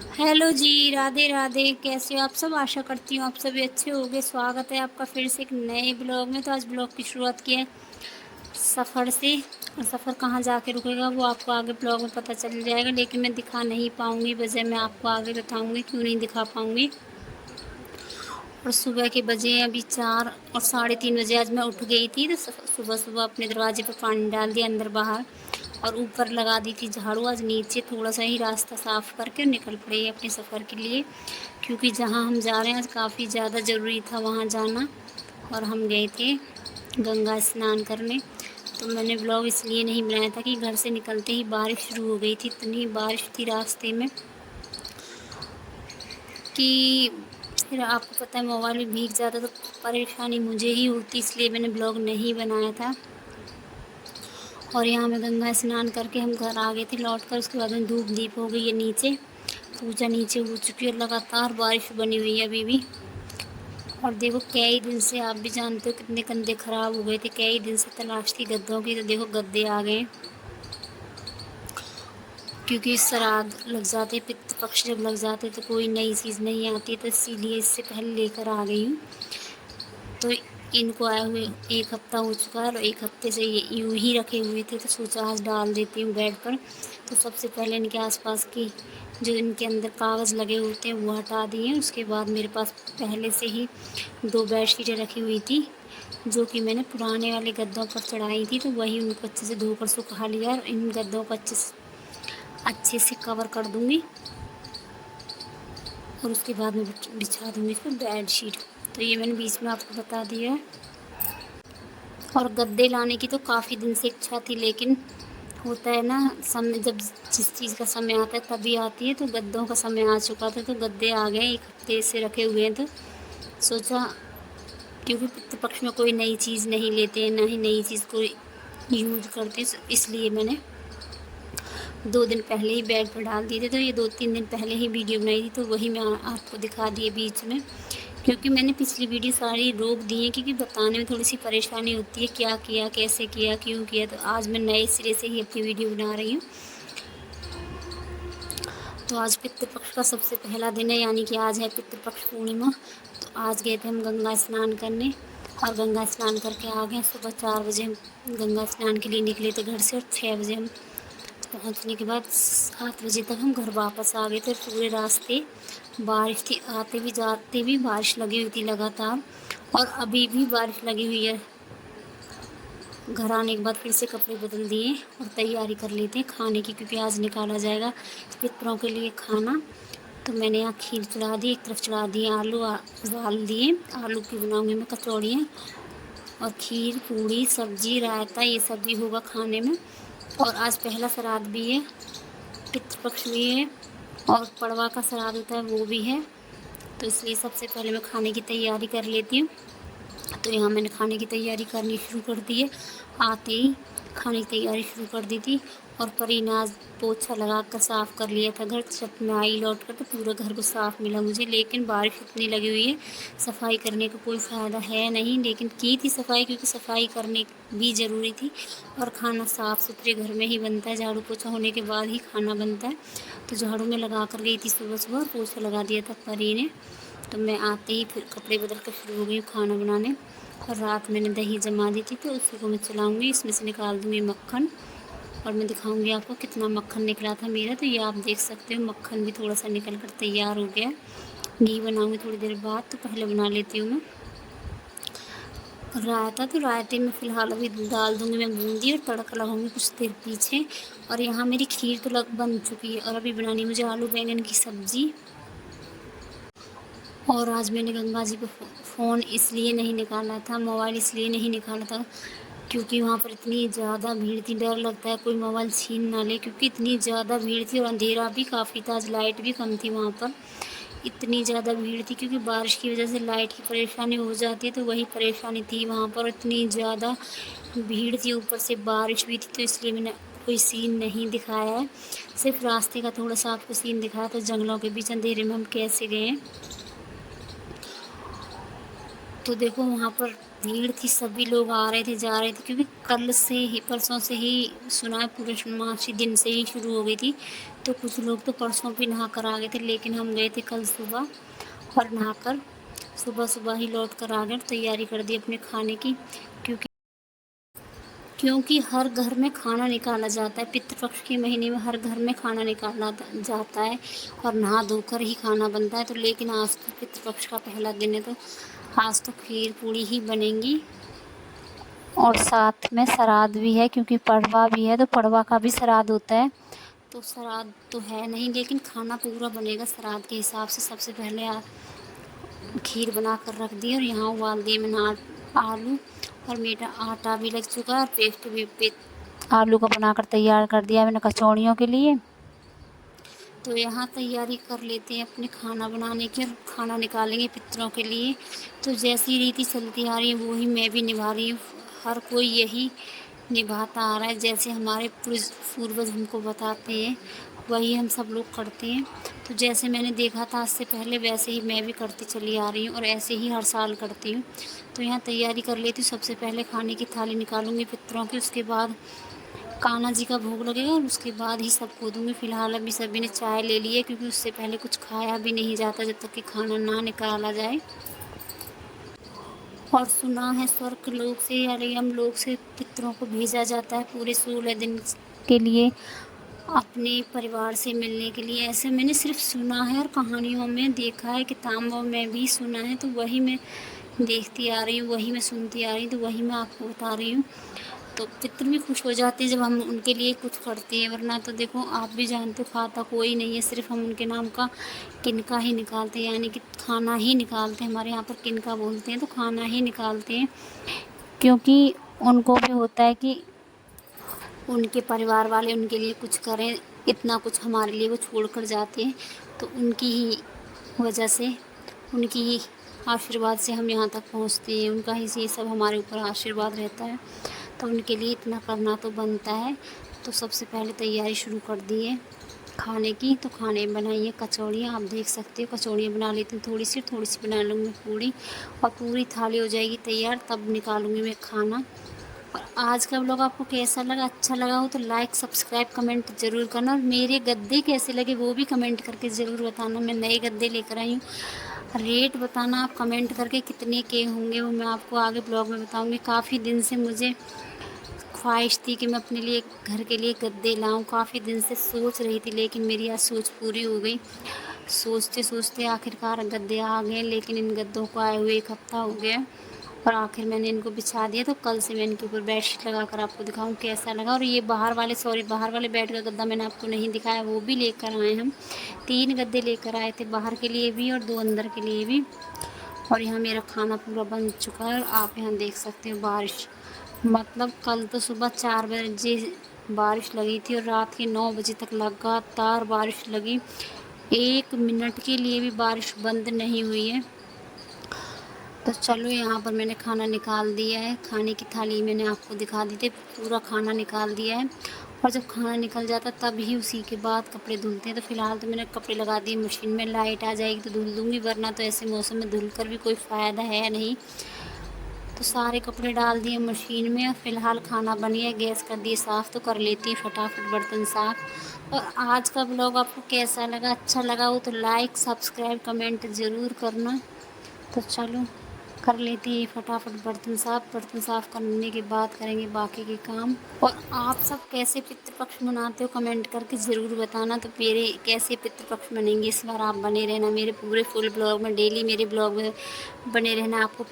Hello जी, राधे राधे। कैसे हो आप सब? आशा करती हूँ आप सभी अच्छे होंगे। स्वागत है आपका फिर से एक नए ब्लॉग में। तो आज ब्लॉग की शुरुआत की है सफ़र से, और सफ़र कहाँ जाके रुकेगा वो आपको आगे ब्लॉग में पता चल जाएगा, लेकिन मैं दिखा नहीं पाऊँगी। वजह मैं आपको आगे बताऊँगी क्यों नहीं दिखा पाऊँगी। और सुबह के बजे अभी 4 और 3:30 बजे आज मैं उठ गई थी। तो सुबह सुबह अपने दरवाजे पर पानी डाल दिया अंदर बाहर, और ऊपर लगा दी थी झाड़ू। आज नीचे थोड़ा सा ही रास्ता साफ़ करके निकल पड़े अपने सफ़र के लिए, क्योंकि जहाँ हम जा रहे हैं आज काफ़ी ज़्यादा ज़रूरी था वहाँ जाना। और हम गए थे गंगा स्नान करने। तो मैंने ब्लॉग इसलिए नहीं बनाया था कि घर से निकलते ही बारिश शुरू हो गई थी। इतनी बारिश थी रास्ते में कि फिर आपको पता है मोबाइल भी भीग जाता तो परेशानी मुझे ही होती, इसलिए मैंने ब्लॉग नहीं बनाया था। और यहाँ मैं गंगा स्नान करके हम घर आ गए थे लौट कर। उसके बाद में धूप दीप हो गई है नीचे, पूजा नीचे हो चुकी है। लगातार बारिश बनी हुई है अभी भी। और देखो कई दिन से, आप भी जानते हो कितने कंधे ख़राब हो गए थे। कई दिन से तलाश थी गद्दों की, तो देखो गद्दे आ गए। क्योंकि श्राद्ध लग जाते, पितृ पक्ष जब लग जाते तो कोई नई चीज़ नहीं आती, तो इसीलिए इससे पहले लेकर आ गई हूँ। तो इनको आए हुए 1 हफ़्ता हो चुका है, और 1 हफ़्ते से ये यूँ ही रखे हुए थे, तो सोचा आज डाल देती हूँ बेड पर। तो सबसे पहले इनके आसपास की जो इनके अंदर कागज़ लगे होते हैं वो हटा दिए। उसके बाद मेरे पास पहले से ही 2 बेडशीटें रखी हुई थी, जो कि मैंने पुराने वाले गद्दों पर चढ़ाई थी। तो वही उनको अच्छे से धोकर सुखा लिया, और इन गद्दों को अच्छे से कवर कर दूँगी, और उसके बाद में बिछा दूँगी इस पर बेड शीट। तो ये मैंने बीच में आपको बता दिया है। और गद्दे लाने की तो काफ़ी दिन से इच्छा थी, लेकिन होता है ना समय, जब जिस चीज़ का समय आता है तभी आती है। तो गद्दों का समय आ चुका था, तो गद्दे आ गए। 1 हफ़्ते से रखे हुए हैं, तो सोचा, क्योंकि पितृपक्ष में कोई नई चीज़ नहीं लेते हैं, ना ही नई चीज़ को यूज़ करते हैं, इसलिए मैंने 2 दिन पहले ही बेड पर डाल दिए थे। तो ये 2-3 दिन पहले ही वीडियो बनाई थी, तो वही मैं आपको दिखा दिए बीच में। क्योंकि मैंने पिछली वीडियो सारी रोक दी है, क्योंकि बताने में थोड़ी सी परेशानी होती है, क्या किया, कैसे किया, क्यों किया। तो आज मैं नए सिरे से ही अपनी वीडियो बना रही हूँ। तो आज पितृपक्ष का सबसे पहला दिन है, यानी कि आज है पितृपक्ष पूर्णिमा। तो आज गए थे हम गंगा स्नान करने, और गंगा स्नान करके आ गए। सुबह 4 बजे हम गंगा स्नान के लिए निकले थे घर से, और 6 बजे हम पहुंचने के बाद 7 बजे तक हम घर वापस आ गए थे। पूरे रास्ते बारिश थी, आते भी जाते भी बारिश लगी हुई थी लगातार, और अभी भी बारिश लगी हुई है। घर आने के बाद फिर से कपड़े बदल दिए और तैयारी कर लेते हैं खाने की, क्योंकि आज निकाला जाएगा पितरों के लिए खाना। तो मैंने यहाँ खीर चढ़ा दी, एक तरफ चढ़ा दिए आलू उबाल दिए। आलू की बनाऊँगी मैं कचौड़ियाँ, और खीर, पूड़ी, सब्जी, रायता, ये सब भी होगा खाने में। और आज पहला श्राद्ध भी है, पितृपक्ष भी है, और पड़वा का श्राद्ध होता है वो भी है। तो इसलिए सबसे पहले मैं खाने की तैयारी कर लेती हूँ। तो यहाँ मैंने खाने की तैयारी करनी शुरू कर दी है। आते ही खाने की तैयारी शुरू कर दी थी, और परी ने आज पोछा लगा कर साफ़ कर लिया था घर। छत में आई लौट कर तो पूरा घर को साफ़ मिला मुझे, लेकिन बारिश इतनी लगी हुई है, सफाई करने का कोई फ़ायदा है नहीं। लेकिन की थी सफाई, क्योंकि सफाई करने भी ज़रूरी थी, और खाना साफ़ सुथरे घर में ही बनता है। झाड़ू पोछा होने के बाद ही खाना बनता है। तो झाड़ू में लगा कर गई थी सुबह सुबह, और पोछा लगा दिया था परी ने। तो मैं आते ही फिर कपड़े बदल कर शुरू हो गई खाना बनाने। और रात मैंने दही जमा दी थी, तो उसी को मैं चलाऊँगी। इसमें से निकाल दूँगी मक्खन, और मैं दिखाऊँगी आपको कितना मक्खन निकला था मेरा। तो ये आप देख सकते हो, मक्खन भी थोड़ा सा निकल कर तैयार हो गया। घी बनाऊँगी थोड़ी देर बाद, तो पहले बना लेती हूँ मैं रायता। तो रायते में फ़िलहाल अभी डाल दूँगी मैं बूंदी, और तड़का लगाऊँगी कुछ देर पीछे। और यहाँ मेरी खीर तो बन चुकी है, और अभी बनानी मुझे आलू बैंगन की सब्ज़ी। और आज मैंने गंगा जी को फ़ोन इसलिए नहीं निकाला था, मोबाइल इसलिए नहीं निकाला था, क्योंकि वहाँ पर इतनी ज़्यादा भीड़ थी। डर लगता है कोई मोबाइल छीन ना ले, क्योंकि इतनी ज़्यादा भीड़ थी, और अंधेरा भी काफ़ी था। आज लाइट भी कम थी वहाँ पर, इतनी ज़्यादा भीड़ थी। क्योंकि बारिश की वजह से लाइट की परेशानी हो जाती है, तो वही परेशानी थी वहाँ पर। इतनी ज़्यादा भीड़ थी, ऊपर से बारिश भी थी, तो इसलिए मैंने कोई सीन नहीं दिखाया है। सिर्फ रास्ते का थोड़ा सा आपको सीन दिखाया था, जंगलों के बीच अंधेरे में हम कैसे गए। तो देखो वहाँ पर भीड़ थी, सभी लोग आ रहे थे जा रहे थे, क्योंकि कल से ही परसों से ही सुना है, पूर्णमासी दिन से ही शुरू हो गई थी। तो कुछ लोग तो परसों भी नहा कर आ गए थे, लेकिन हम गए थे कल सुबह और नहाकर सुबह सुबह ही लौट कर आ गए और तैयारी कर दी अपने खाने की। क्योंकि क्योंकि हर घर में खाना निकाला जाता है, पितृपक्ष के महीने में हर घर में खाना निकाला जाता है और नहा धोकर ही खाना बनता है। तो लेकिन आज तो पितृपक्ष का पहला दिन है, तो आज तो खीर पूड़ी ही बनेंगी और साथ में श्राद्ध भी है, क्योंकि पड़वा भी है, तो पड़वा का भी श्राद्ध होता है। तो श्राद्ध तो है नहीं, लेकिन खाना पूरा बनेगा श्राद्ध के हिसाब से। सबसे पहले खीर बना कर रख दी और यहाँ उबाल दिए मैंने आलू, और मेरा आटा भी लग चुका है और पेस्ट भी आलू का बनाकर तैयार कर दिया मैंने कचौड़ियों के लिए। तो यहाँ तैयारी कर लेते हैं अपने खाना बनाने की और खाना निकालेंगे पितरों के लिए। तो जैसी रीति चलती आ रही है वही मैं भी निभा रही हूँ। हर कोई यही निभाता आ रहा है, जैसे हमारे पूर्वज हमको बताते हैं वही हम सब लोग करते हैं। तो जैसे मैंने देखा था आज से पहले, वैसे ही मैं भी करती चली आ रही हूँ और ऐसे ही हर साल करती हूँ। तो यहाँ तैयारी कर लेती हूँ। सबसे पहले खाने की थाली निकालूंगी पितरों की, उसके बाद कान्हा जी का भोग लगेगा और उसके बाद ही सबको दूंगी। फ़िलहाल अभी सभी ने चाय ले ली है, क्योंकि उससे पहले कुछ खाया भी नहीं जाता जब तक कि खाना ना निकाला जाए। और सुना है स्वर्ग लोक से या यम लोक से पितरों को भेजा जाता है पूरे 16 दिन के लिए अपने परिवार से मिलने के लिए। ऐसे मैंने सिर्फ सुना है और कहानियों में देखा है, किताबों में भी सुना है। तो वही मैं देखती आ रही हूँ, वही मैं सुनती आ रही हूँ, तो वही मैं आपको बता रही हूँ। तो पितर भी खुश हो जाते हैं जब हम उनके लिए कुछ करते हैं, वरना तो देखो आप भी जानते हो खाता कोई नहीं है, सिर्फ हम उनके नाम का किनका ही निकालते हैं, यानी कि खाना ही निकालते हैं। हमारे यहाँ पर किनका बोलते हैं, तो खाना ही निकालते हैं, क्योंकि उनको भी होता है कि उनके परिवार वाले उनके लिए कुछ करें। इतना कुछ हमारे लिए वो छोड़ कर जाते हैं, तो उनकी ही वजह से, उनकी ही आशीर्वाद से हम यहाँ तक पहुँचते हैं। उनका ही ये सब हमारे ऊपर आशीर्वाद रहता है, तो उनके लिए इतना करना तो बनता है। तो सबसे पहले तैयारी शुरू कर दी है खाने की। तो खाने बनाई है कचौड़ियाँ, आप देख सकते हो कचौड़ियाँ बना लेती हूँ, थोड़ी सी बना लूँगी पूड़ी, और पूरी थाली हो जाएगी तैयार, तब निकालूँगी मैं खाना। और आज का व्लॉग आपको कैसा लगा, अच्छा लगा हो तो लाइक सब्सक्राइब कमेंट ज़रूर करना, और मेरे गद्दे कैसे लगे वो भी कमेंट करके ज़रूर बताना। मैं नए गद्दे लेकर आई हूँ, रेट बताना आप कमेंट करके कितने के होंगे, वो मैं आपको आगे ब्लॉग में बताऊँगी। काफ़ी दिन से मुझे ख्वाहिश थी कि मैं अपने लिए घर के लिए गद्दे लाऊं, काफ़ी दिन से सोच रही थी, लेकिन मेरी आज सोच पूरी हो गई। सोचते सोचते आखिरकार गद्दे आ गए, लेकिन इन गद्दों को आए हुए 1 हफ़्ता हो गया और आखिर मैंने इनको बिछा दिया। तो कल से मैं इनके ऊपर बेडशीट लगा कर आपको दिखाऊं कैसा लगा। और ये बाहर वाले बेड का गद्दा मैंने आपको नहीं दिखाया, वो भी लेकर आए हम। 3 गद्दे लेकर आए थे, बाहर के लिए भी और 2 अंदर के लिए भी। और यहाँ मेरा खाना पूरा बन चुका है और आप यहाँ देख सकते हो बारिश, मतलब कल तो सुबह 4 बजे बारिश लगी थी और रात के 9 बजे तक लगातार बारिश लगी। 1 मिनट के लिए भी बारिश बंद नहीं हुई है। तो चलो यहाँ पर मैंने खाना निकाल दिया है, खाने की थाली मैंने आपको दिखा दी थी, पूरा खाना निकाल दिया है। और जब खाना निकल जाता तब ही उसी के बाद कपड़े धुलते हैं। तो फ़िलहाल तो मैंने कपड़े लगा दिए मशीन में, लाइट आ जाएगी तो धुल दूँगी, वरना तो ऐसे मौसम में धुल कर भी कोई फ़ायदा है नहीं। तो सारे कपड़े डाल दिए मशीन में और फ़िलहाल खाना बन गया, गैस कर दिए साफ़। तो कर लेती हूँ फटाफट बर्तन साफ़। और आज का ब्लॉग आपको कैसा लगा, अच्छा लगा हो तो लाइक सब्सक्राइब कमेंट ज़रूर करना। तो चलो कर लेते हैं फटाफट बर्तन साफ़ करने के बाद करेंगे बाकी के काम। और आप सब कैसे पितृपक्ष मनाते हो कमेंट करके ज़रूर बताना। तो मेरे कैसे पितृपक्ष मनेंगे इस बार, आप बने रहना मेरे पूरे फुल ब्लॉग में, डेली मेरे ब्लॉग में बने रहना। आपको